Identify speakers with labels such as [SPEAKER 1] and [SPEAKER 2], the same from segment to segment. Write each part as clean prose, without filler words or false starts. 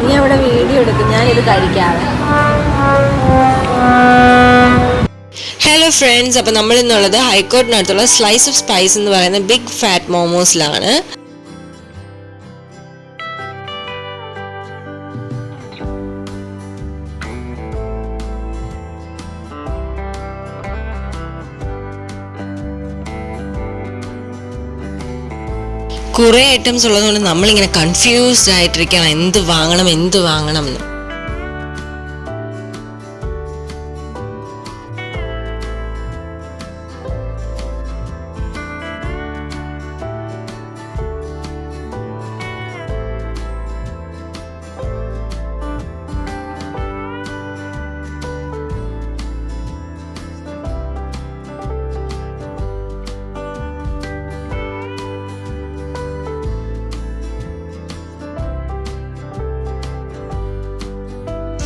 [SPEAKER 1] നീ അവിടെ വീഡിയോ എടുക്കും, ഞാനിത് കഴിക്കാതെ.
[SPEAKER 2] ഹലോ ഫ്രണ്ട്സ്, അപ്പോൾ നമ്മൾ ഇന്നുള്ളത് ഹൈക്കോർട്ടിനടുത്തുള്ള സ്ലൈസ് ഓഫ് സ്പൈസ് എന്ന് പറയുന്ന ബിഗ് ഫാറ്റ് മോമോസിലാണ്. കുറേ ഐറ്റംസ് ഉള്ളതുകൊണ്ട് നമ്മളിങ്ങനെ കൺഫ്യൂസ്ഡ് ആയിട്ടിരിക്കണം, എന്ത് വാങ്ങണം എന്ന്.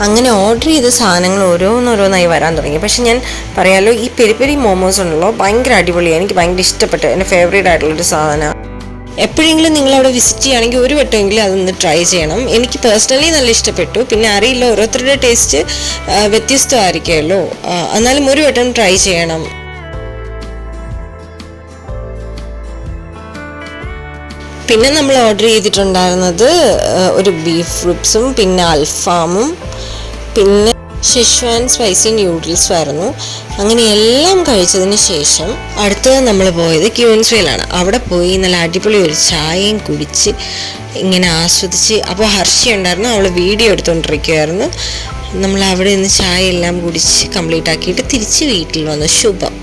[SPEAKER 2] അങ്ങനെ ഓർഡർ ചെയ്ത സാധനങ്ങൾ ഓരോന്നോരോന്നായി വരാൻ തുടങ്ങി. പക്ഷെ ഞാൻ പറയാമല്ലോ, ഈ പെരി മോമോസ് ഉണ്ടല്ലോ ഭയങ്കര അടിപൊളിയാണ്. എനിക്ക് ഭയങ്കര ഇഷ്ടപ്പെട്ടു, എൻ്റെ ഫേവറേറ്റ് ആയിട്ടുള്ളൊരു സാധനമാണ്. എപ്പോഴെങ്കിലും നിങ്ങളവിടെ വിസിറ്റ് ചെയ്യുകയാണെങ്കിൽ ഒരു വട്ടമെങ്കിലും അതൊന്ന് ട്രൈ ചെയ്യണം. എനിക്ക് പേഴ്സണലി നല്ല ഇഷ്ടപ്പെട്ടു. പിന്നെ അറിയില്ല, ഓരോരുത്തരുടെ ടേസ്റ്റ് വ്യത്യസ്തമായിരിക്കുമല്ലോ, എന്നാലും ഒരു വട്ടം ട്രൈ ചെയ്യണം. പിന്നെ നമ്മൾ ഓർഡർ ചെയ്തിട്ടുണ്ടായിരുന്നത് ഒരു ബീഫ് റിബ്സും പിന്നെ അൽഫാമും പിന്നെ ഷെഷ്വാൻ സ്പൈസി ന്യൂഡിൽസും ആയിരുന്നു. അങ്ങനെ എല്ലാം കഴിച്ചതിന് ശേഷം അടുത്തത് നമ്മൾ പോയത് ക്യൂൻസ്വേലാണ്. അവിടെ പോയി നല്ല അടിപൊളി ഒരു ചായയും കുടിച്ച് ഇങ്ങനെ ആസ്വദിച്ച്. അപ്പോൾ ഹർഷി ഉണ്ടായിരുന്നു, അവൾ വീഡിയോ എടുത്തുകൊണ്ടിരിക്കുകയായിരുന്നു. നമ്മൾ അവിടെ നിന്ന് ചായ എല്ലാം കുടിച്ച് കംപ്ലീറ്റ് ആക്കിയിട്ട് തിരിച്ച് വീട്ടിൽ വന്നു. ശുഭം.